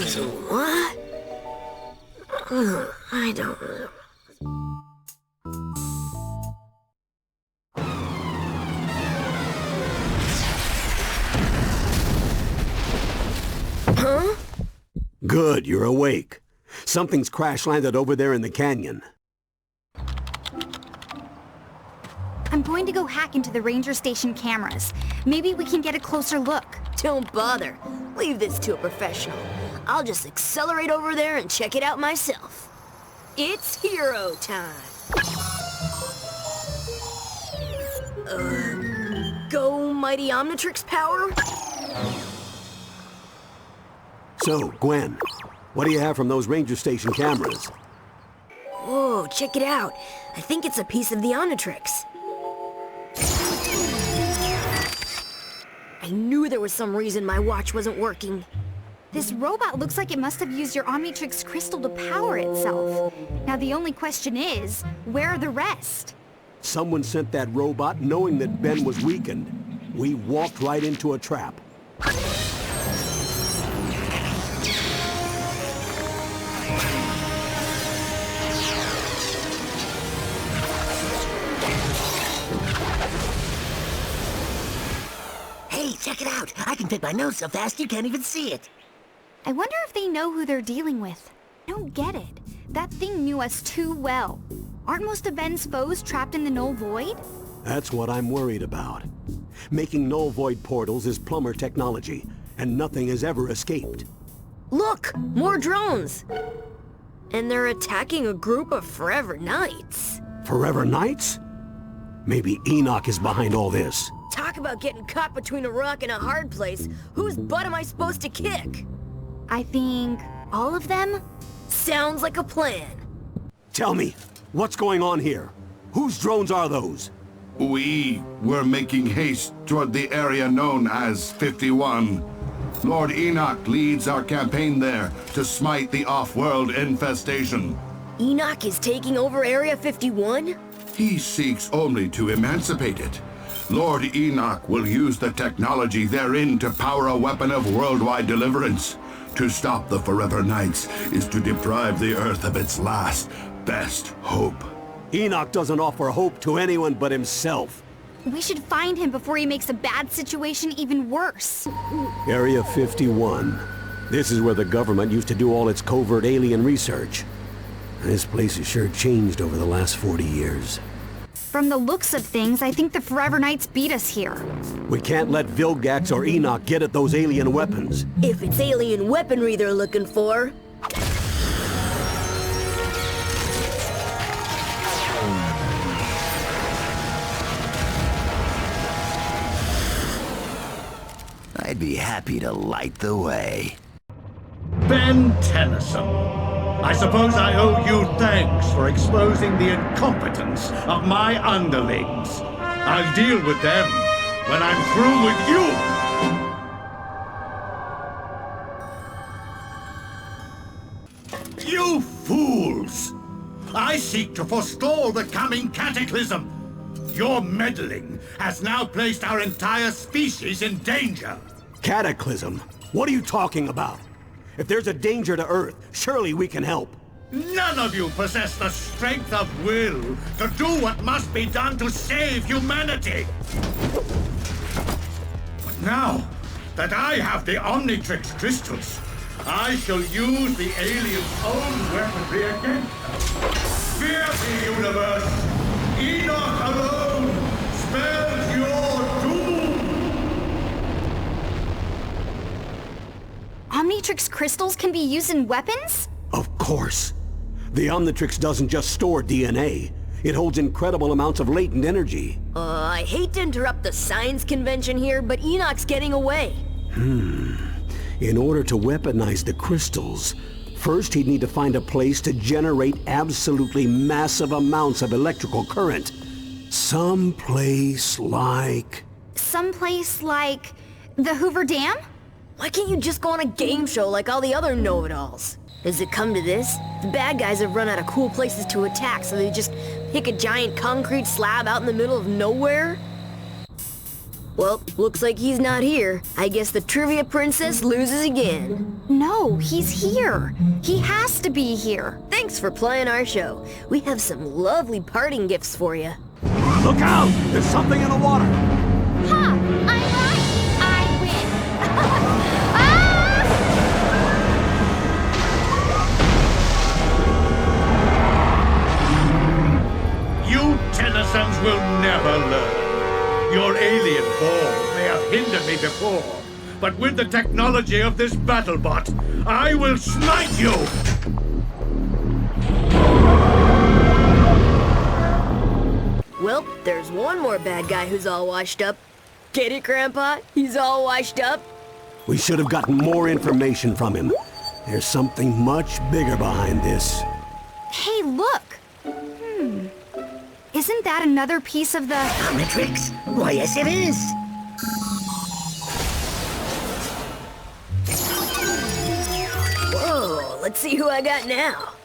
So what? I don't know. Huh? Good, you're awake. Something's crash-landed over there in the canyon. I'm going to go hack into the ranger station cameras. Maybe we can get a closer look. Don't bother. Leave this to a professional. I'll just accelerate over there and check it out myself. It's hero time. Go mighty Omnitrix power? So, Gwen, what do you have from those ranger station cameras? Whoa, check it out. I think it's a piece of the Omnitrix. I knew there was some reason my watch wasn't working. This robot looks like it must have used your Omnitrix crystal to power itself. Now the only question is, where are the rest? Someone sent that robot knowing that Ben was weakened. We walked right into a trap. Hey, check it out! I can pick my nose so fast you can't even see it. I wonder if they know who they're dealing with. I don't get it. That thing knew us too well. Aren't most of Ben's foes trapped in the null void? That's what I'm worried about. Making null void portals is plumber technology, and nothing has ever escaped. Look! More drones! And they're attacking a group of Forever Knights. Forever Knights? Maybe Enoch is behind all this. Talk about getting caught between a rock and a hard place. Whose butt am I supposed to kick? I think all of them? Sounds like a plan. Tell me, what's going on here? Whose drones are those? We were making haste toward the area known as 51. Lord Enoch leads our campaign there to smite the off-world infestation. Enoch is taking over Area 51? He seeks only to emancipate it. Lord Enoch will use the technology therein to power a weapon of worldwide deliverance. To stop the Forever Knights is to deprive the Earth of its last, best hope. Enoch doesn't offer hope to anyone but himself. We should find him before he makes a bad situation even worse. Area 51. This is where the government used to do all its covert alien research. This place has sure changed over the last 40 years. From the looks of things, I think the Forever Knights beat us here. We can't let Vilgax or Enoch get at those alien weapons. If it's alien weaponry they're looking for. I'd be happy to light the way. Ben Tennyson. I suppose I owe you thanks for exposing the incompetence of my underlings. I'll deal with them when I'm through with you! You fools! I seek to forestall the coming cataclysm. Your meddling has now placed our entire species in danger. Cataclysm? What are you talking about? If there's a danger to Earth, surely we can help. None of you possess the strength of will to do what must be done to save humanity. But now that I have the Omnitrix crystals, I shall use the aliens' own weaponry against them. Fear the universe! Enoch alone spells your doom! Omnitrix crystals can be used in weapons? Of course. The Omnitrix doesn't just store DNA. It holds incredible amounts of latent energy. I hate to interrupt the science convention here, but Enoch's getting away. In order to weaponize the crystals, first he'd need to find a place to generate absolutely massive amounts of electrical current. Someplace like... Someplace like the Hoover Dam? Why can't you just go on a game show like all the other know-it-alls? Does it come to this? The bad guys have run out of cool places to attack, so they just pick a giant concrete slab out in the middle of nowhere? Well, looks like he's not here. I guess the trivia princess loses again. No, he's here. He has to be here. Thanks for playing our show. We have some lovely parting gifts for you. Look out! There's something in the water! Ha! I'm right! I win! Ah! You Tennysons will never learn. Your alien form may have hindered me before, but with the technology of this BattleBot, I will smite you! Well, there's one more bad guy who's all washed up. Get it, Grandpa? He's all washed up? We should have gotten more information from him. There's something much bigger behind this. Hey, look! Isn't that another piece of the... Omnitrix? Why, yes it is. Whoa, let's see who I got now.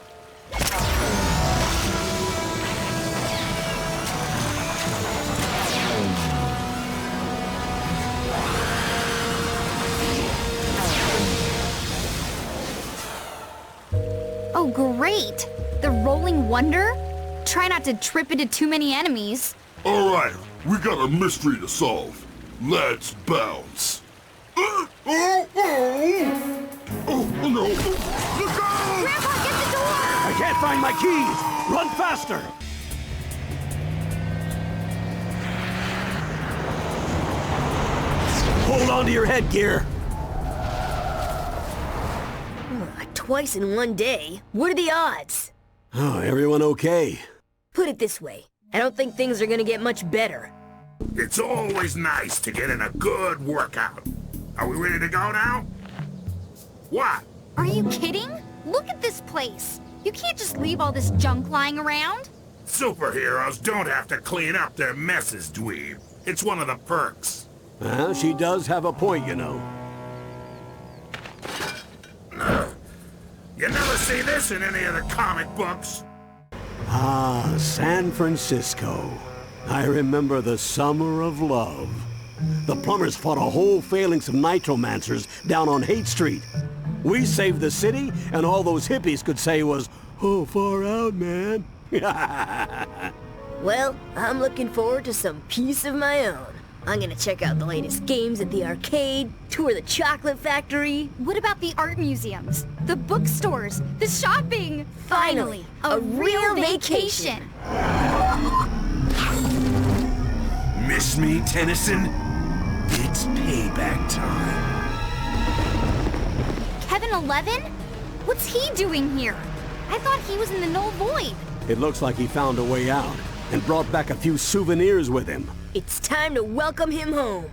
Oh, great! The Rolling Wonder? Try not to trip into too many enemies. All right, we got a mystery to solve. Let's bounce. Oh no! Look out! Grandpa, get the door! I can't find my keys! Run faster! Hold on to your headgear! Twice in one day? What are the odds? Oh, everyone okay? Put it this way, I don't think things are gonna get much better. It's always nice to get in a good workout. Are we ready to go now? What? Are you kidding? Look at this place! You can't just leave all this junk lying around. Superheroes don't have to clean up their messes, dweeb. It's one of the perks. Well, she does have a point, you know. You never see this in any of the comic books. Ah, San Francisco. I remember the summer of love. The plumbers fought a whole phalanx of nitromancers down on Haight Street. We saved the city, and all those hippies could say was, "Oh, far out, man." Well, I'm looking forward to some peace of my own. I'm gonna check out the latest games at the arcade, tour the chocolate factory. What about the art museums? The bookstores? The shopping? Finally, a real vacation. Miss me, Tennyson? It's payback time. Kevin 11? What's he doing here? I thought he was in the Null Void. It looks like he found a way out, and brought back a few souvenirs with him. It's time to welcome him home.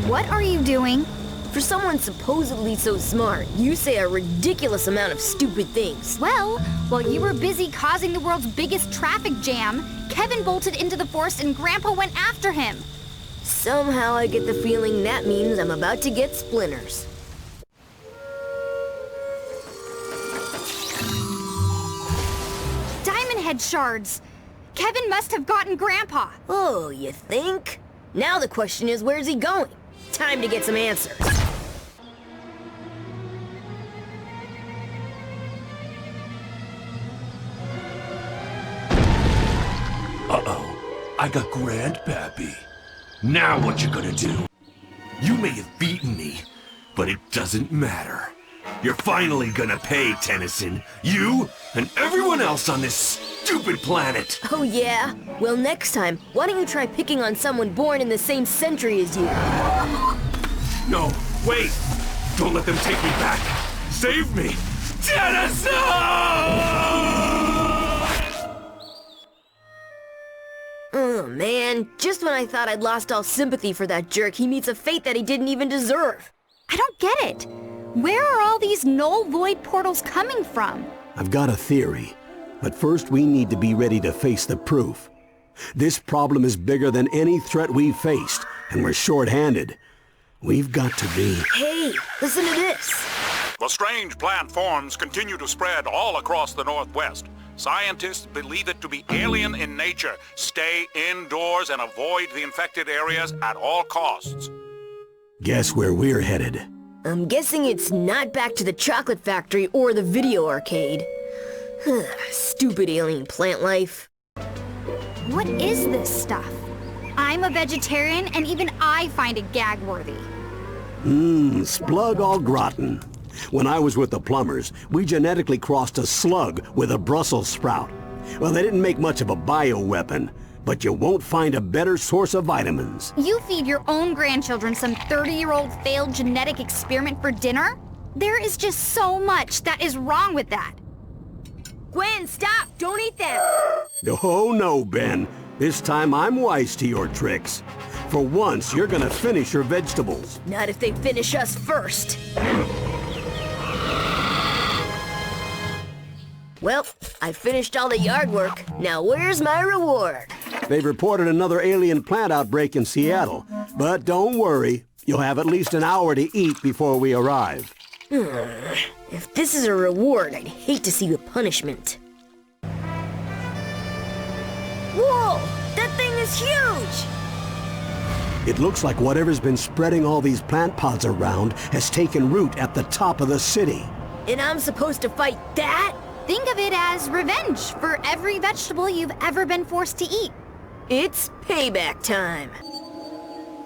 What are you doing? For someone supposedly so smart, you say a ridiculous amount of stupid things. Well, while you were busy causing the world's biggest traffic jam, Kevin bolted into the forest and Grandpa went after him. Somehow I get the feeling that means I'm about to get splinters. Diamond Head shards. Kevin must have gotten Grandpa. Oh, you think? Now the question is, where's he going? Time to get some answers. Uh-oh. I got Grandpappy. Now what you gonna do? You may have beaten me, but it doesn't matter. You're finally gonna pay, Tennyson. You and everyone else on this stupid planet. Oh yeah? Well, next time, why don't you try picking on someone born in the same century as you? No, wait. Don't let them take me back. Save me. Tennyson! Oh man, just when I thought I'd lost all sympathy for that jerk, he meets a fate that he didn't even deserve. I don't get it. Where are all these null void portals coming from? I've got a theory, but first we need to be ready to face the proof. This problem is bigger than any threat we've faced, and we're short-handed. We've got to be... Hey, listen to this. The strange plant forms continue to spread all across the Northwest. Scientists believe it to be alien in nature. Stay indoors and avoid the infected areas at all costs. Guess where we're headed? I'm guessing it's not back to the chocolate factory or the video arcade. Stupid alien plant life. What is this stuff? I'm a vegetarian and even I find it gag-worthy. Splug au gratin. When I was with the plumbers, we genetically crossed a slug with a Brussels sprout. Well, they didn't make much of a bioweapon, but you won't find a better source of vitamins. You feed your own grandchildren some 30-year-old failed genetic experiment for dinner? There is just so much that is wrong with that. Gwen, stop! Don't eat them! Oh no, Ben. This time I'm wise to your tricks. For once, you're gonna finish your vegetables. Not if they finish us first. Well, I finished all the yard work. Now where's my reward? They've reported another alien plant outbreak in Seattle. But don't worry, you'll have at least an hour to eat before we arrive. If this is a reward, I'd hate to see the punishment. Whoa! That thing is huge! It looks like whatever's been spreading all these plant pods around has taken root at the top of the city. And I'm supposed to fight that? Think of it as revenge for every vegetable you've ever been forced to eat. It's payback time.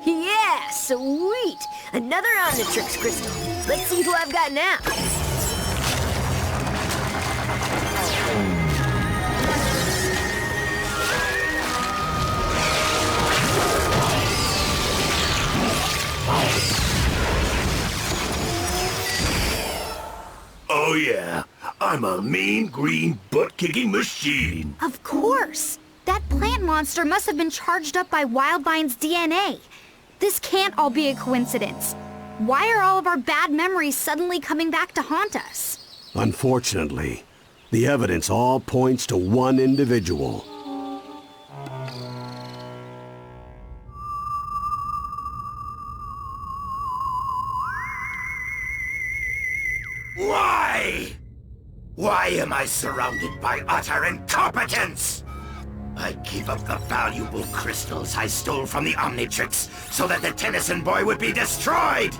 Yeah, sweet! Another Omnitrix crystal. Let's see who I've got now. Oh yeah, I'm a mean green butt-kicking machine. Of course! That plant monster must have been charged up by Wildvine's DNA. This can't all be a coincidence. Why are all of our bad memories suddenly coming back to haunt us? Unfortunately, the evidence all points to one individual. Why? Why am I surrounded by utter incompetence? I gave up the valuable crystals I stole from the Omnitrix so that the Tennyson boy would be destroyed!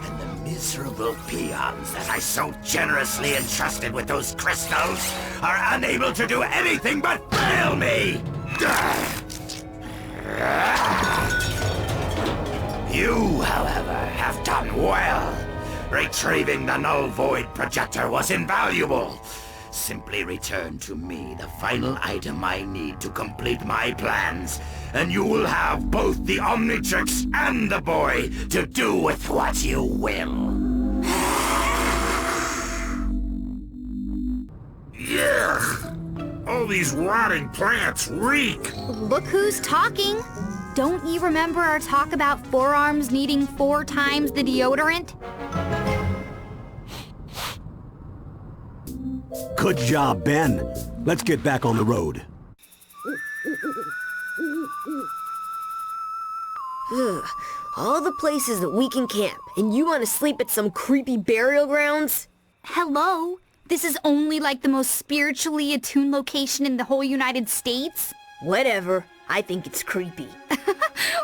And the miserable peons that I so generously entrusted with those crystals are unable to do anything but fail me! You, however, have done well. Retrieving the null void projector was invaluable. Simply return to me the final item I need to complete my plans, and you will have both the Omnitrix and the boy to do with what you will. Yuck! All these rotting plants reek! Look who's talking! Don't you remember our talk about forearms needing 4 times the deodorant? Good job, Ben. Let's get back on the road. All the places that we can camp, and you want to sleep at some creepy burial grounds? Hello? This is only like the most spiritually attuned location in the whole United States? Whatever. I think it's creepy.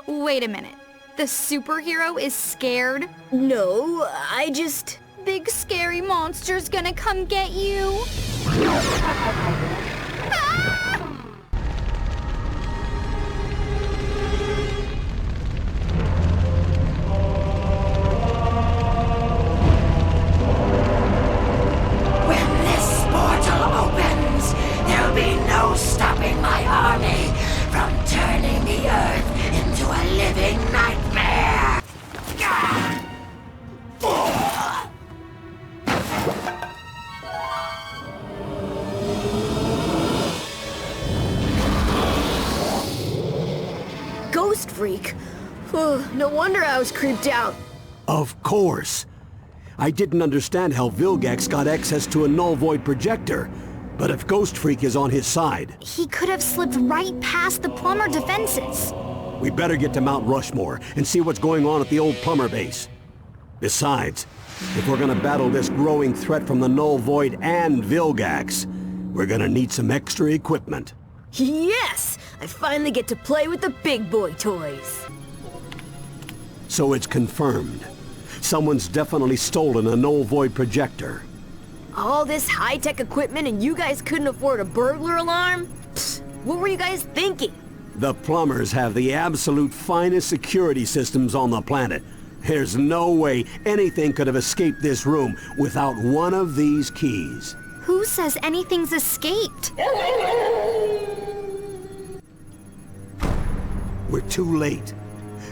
Wait a minute. The superhero is scared? No, I just... Big scary monster's gonna come get you. When this portal opens, there'll be no stopping my army from turning the Earth into a living nightmare. Ghostfreak? No wonder I was creeped out. Of course. I didn't understand how Vilgax got access to a null void projector. But if Ghostfreak is on his side... He could have slipped right past the plumber defenses. We better get to Mount Rushmore and see what's going on at the old plumber base. Besides, if we're gonna battle this growing threat from the null void and Vilgax, we're gonna need some extra equipment. Yes! I finally get to play with the big boy toys. So it's confirmed. Someone's definitely stolen a null void projector. All this high-tech equipment and you guys couldn't afford a burglar alarm? Psst, what were you guys thinking? The plumbers have the absolute finest security systems on the planet. There's no way anything could have escaped this room without one of these keys. Who says anything's escaped? We're too late.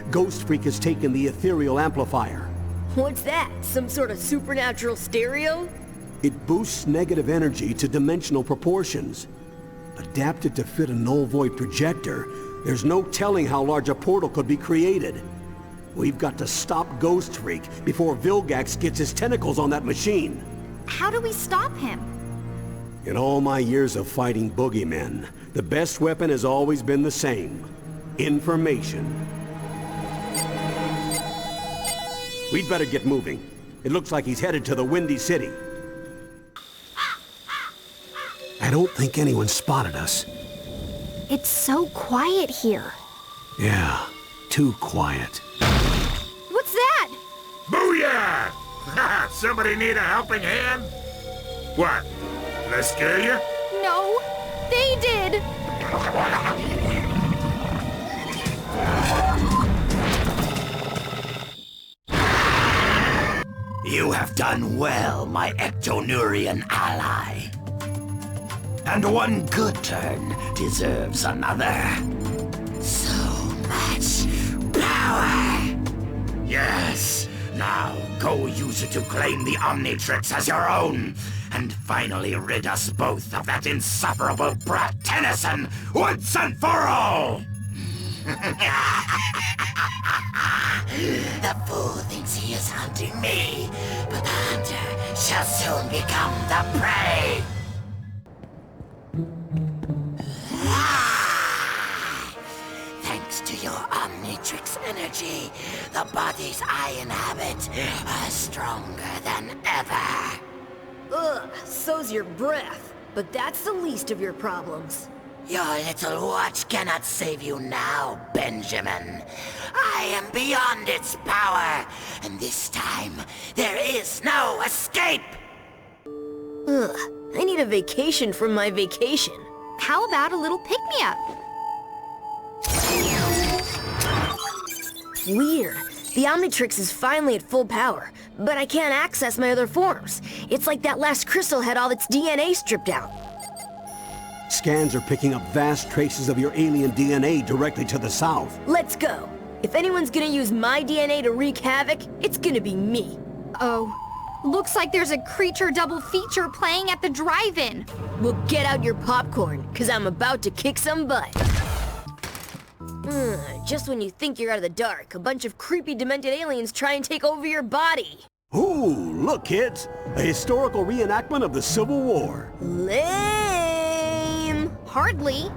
Ghostfreak has taken the ethereal amplifier. What's that? Some sort of supernatural stereo? It boosts negative energy to dimensional proportions. Adapted to fit a null void projector, there's no telling how large a portal could be created. We've got to stop Ghostfreak before Vilgax gets his tentacles on that machine. How do we stop him? In all my years of fighting boogeymen, the best weapon has always been the same. Information. We'd better get moving. It looks like he's headed to the Windy City. I don't think anyone spotted us. It's so quiet here. Yeah, too quiet. What's that? Booyah! Somebody need a helping hand? What? Did I scare you? No, they did. You have done well, my Ectonurian ally. And one good turn deserves another. So much power! Yes, now go use it to claim the Omnitrix as your own, and finally rid us both of that insufferable brat Tennyson once and for all! The fool thinks he is hunting me, but the hunter shall soon become the prey! Thanks to your Omnitrix energy, the bodies I inhabit are stronger than ever. Ugh, so's your breath. But that's the least of your problems. Your little watch cannot save you now, Benjamin. I am beyond its power, and this time, there is no escape! Ugh, I need a vacation from my vacation. How about a little pick-me-up? Weird. The Omnitrix is finally at full power, but I can't access my other forms. It's like that last crystal had all its DNA stripped out. Scans are picking up vast traces of your alien DNA directly to the south. Let's go. If anyone's gonna use my DNA to wreak havoc, it's gonna be me. Oh, looks like there's a creature double feature playing at the drive-in. Well, get out your popcorn, cause I'm about to kick some butt. Just when you think you're out of the dark, a bunch of creepy demented aliens try and take over your body. Ooh, look kids! A historical reenactment of the Civil War. Lame! Hardly.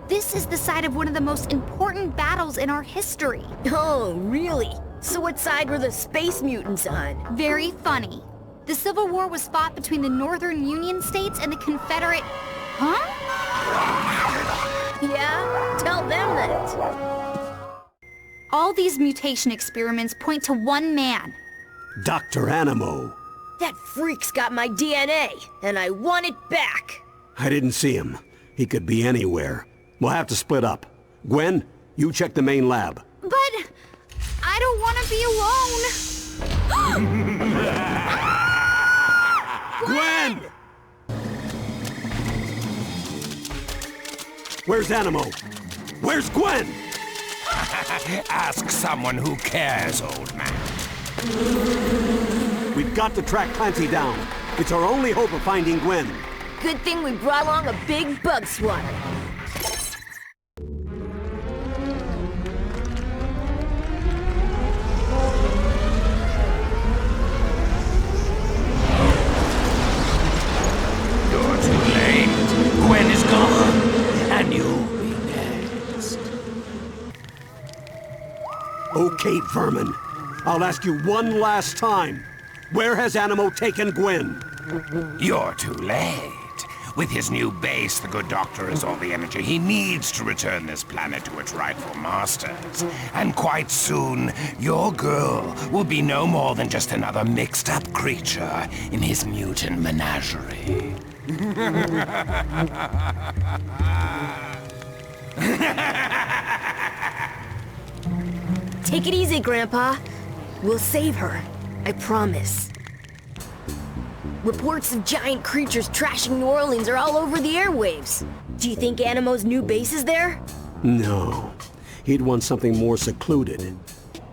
This is the site of one of the most important battles in our history. Oh, really? So what side were the space mutants on? Very funny. The Civil War was fought between the Northern Union states and the Confederate... Huh? Yeah? Tell them that. All these mutation experiments point to one man. Dr. Animo. That freak's got my DNA, and I want it back. I didn't see him. He could be anywhere. We'll have to split up. Gwen, you check the main lab. But I don't want to be alone. Gwen! Where's Animo? Where's Gwen? Ask someone who cares, old man. We've got to track Clancy down. It's our only hope of finding Gwen. Good thing we brought along a big bug swatter. cave vermin. I'll ask you one last time. Where has Animo taken Gwen? You're too late. With his new base, the good doctor has all the energy he needs to return this planet to its rightful masters. And quite soon, your girl will be no more than just another mixed-up creature in his mutant menagerie. Take it easy, Grandpa. We'll save her. I promise. Reports of giant creatures trashing New Orleans are all over the airwaves. Do you think Animo's new base is there? No. He'd want something more secluded.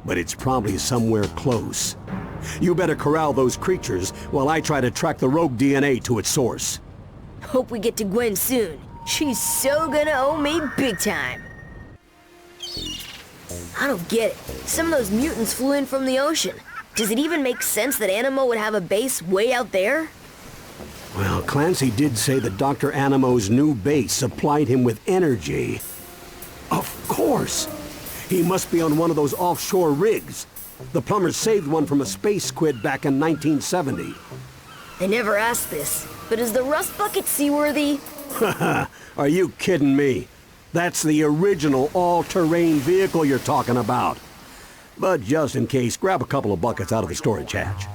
But it's probably somewhere close. You better corral those creatures while I try to track the rogue DNA to its source. Hope we get to Gwen soon. She's so gonna owe me big time. I don't get it. Some of those mutants flew in from the ocean. Does it even make sense that Animo would have a base way out there? Well, Clancy did say that Dr. Animo's new base supplied him with energy. Of course! He must be on one of those offshore rigs. The plumbers saved one from a space squid back in 1970. I never asked this, but is the rust bucket seaworthy? Haha, are you kidding me? That's the original all-terrain vehicle you're talking about. But just in case, grab a couple of buckets out of the storage hatch.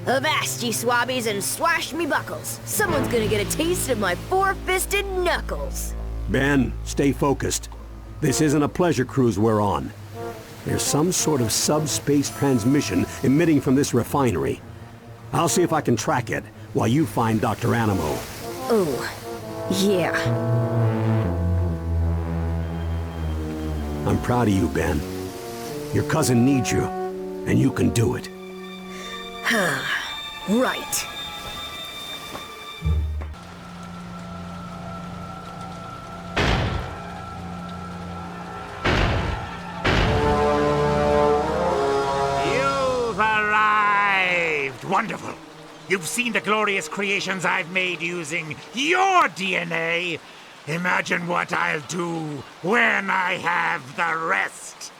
Avast ye swabbies and swash me buckles. Someone's gonna get a taste of my four-fisted knuckles. Ben, stay focused. This isn't a pleasure cruise we're on. There's some sort of subspace transmission emitting from this refinery. I'll see if I can track it while you find Dr. Animo. Oh, yeah. I'm proud of you, Ben. Your cousin needs you, and you can do it. Right. Wonderful! You've seen the glorious creations I've made using your DNA. Imagine what I'll do when I have the rest.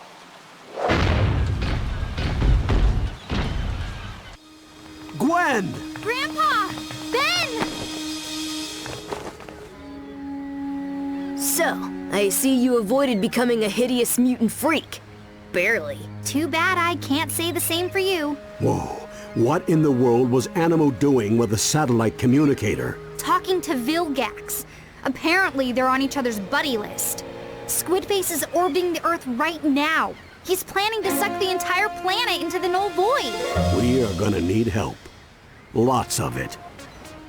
Gwen! Grandpa! Ben! So, I see you avoided becoming a hideous mutant freak. Barely. Too bad I can't say the same for you. Whoa. What in the world was Animo doing with a satellite communicator? Talking to Vilgax. Apparently, they're on each other's buddy list. Squidface is orbiting the Earth right now. He's planning to suck the entire planet into the null void. We are gonna need help. Lots of it.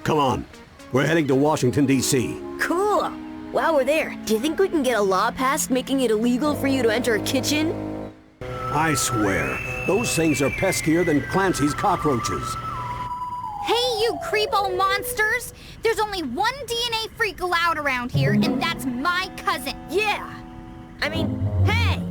Come on. We're heading to Washington, D.C. Cool. While we're there, do you think we can get a law passed making it illegal for you to enter a kitchen? I swear, those things are peskier than Clancy's cockroaches. Hey, you creepo monsters! There's only one DNA freak allowed around here, and that's my cousin. Yeah! I mean, hey!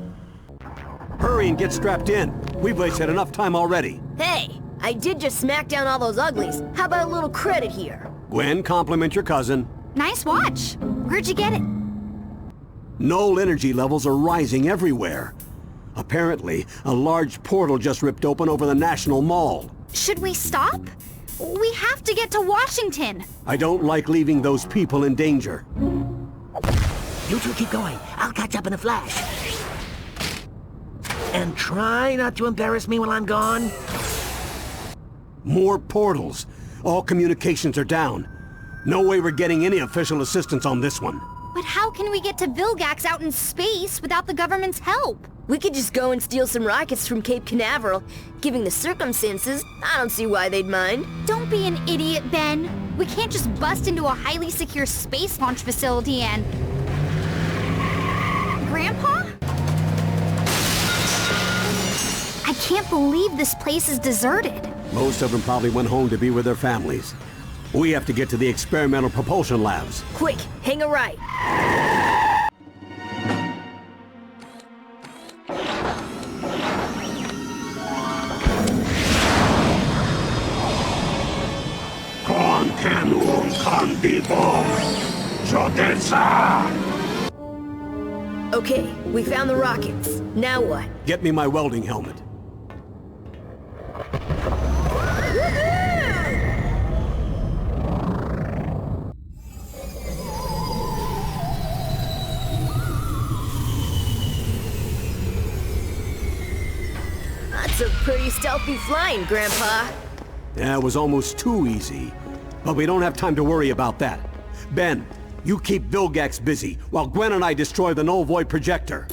Hurry and get strapped in. We've wasted enough time already. Hey! I did just smack down all those uglies. How about a little credit here? Gwen, compliment your cousin. Nice watch. Where'd you get it? Null energy levels are rising everywhere. Apparently, a large portal just ripped open over the National Mall. Should we stop? We have to get to Washington. I don't like leaving those people in danger. You two keep going. I'll catch up in a flash. And try not to embarrass me while I'm gone. More portals. All communications are down. No way we're getting any official assistance on this one. But how can we get to Vilgax out in space without the government's help? We could just go and steal some rockets from Cape Canaveral. Given the circumstances, I don't see why they'd mind. Don't be an idiot, Ben. We can't just bust into a highly secure space launch facility and... Grandpa? I can't believe this place is deserted. Most of them probably went home to be with their families. We have to get to the experimental propulsion labs. Quick, hang a right. Okay, we found the rockets. Now what? Get me my welding helmet. That's a pretty stealthy flying, Grandpa. Yeah, it was almost too easy. But we don't have time to worry about that. Ben, you keep Vilgax busy, while Gwen and I destroy the null void projector.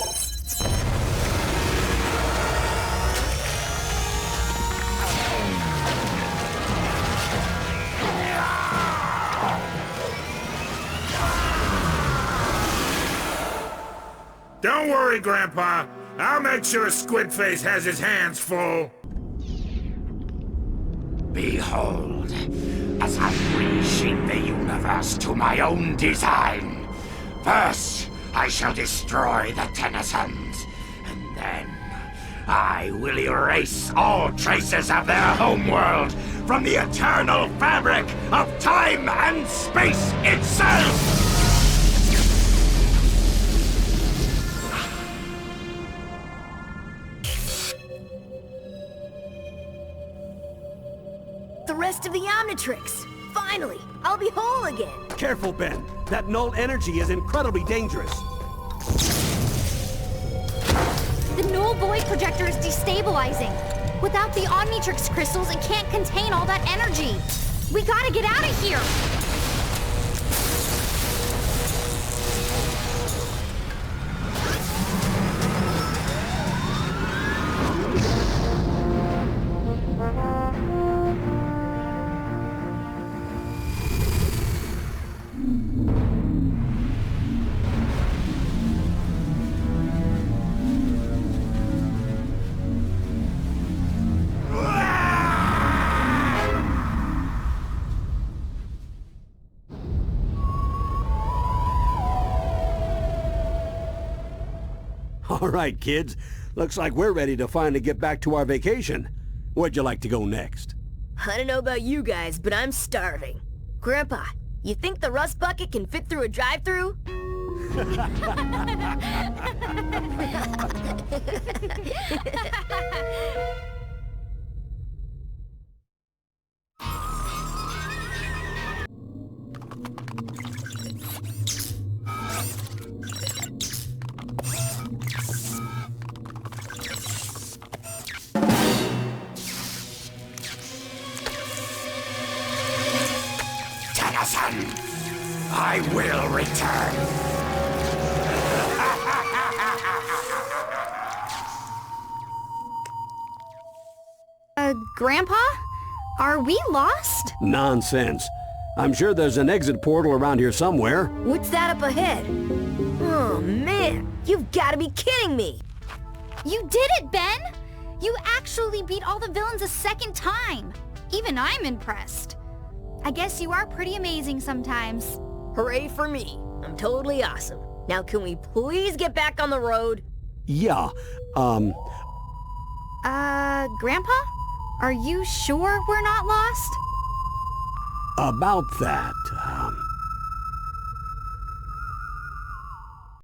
Don't worry, Grandpa. I'll make sure Squidface has his hands full. Behold, as I reshape the universe to my own design. First, I shall destroy the Tennysons, and then I will erase all traces of their homeworld from the eternal fabric of time and space itself! The rest of the Omnitrix! Finally! I'll be whole again! Careful, Ben. That null energy is incredibly dangerous. The null void projector is destabilizing. Without the Omnitrix crystals, it can't contain all that energy. We gotta get out of here! All right, kids. Looks like we're ready to finally get back to our vacation. Where'd you like to go next? I don't know about you guys, but I'm starving. Grandpa, you think the rust bucket can fit through a drive-thru? Tennyson, I will return. Grandpa? Are we lost? Nonsense. I'm sure there's an exit portal around here somewhere. What's that up ahead? Oh, man! You've got to be kidding me! You did it, Ben! You actually beat all the villains a second time! Even I'm impressed. I guess you are pretty amazing sometimes. Hooray for me. I'm totally awesome. Now can we please get back on the road? Yeah, Grandpa? Are you sure we're not lost? about that.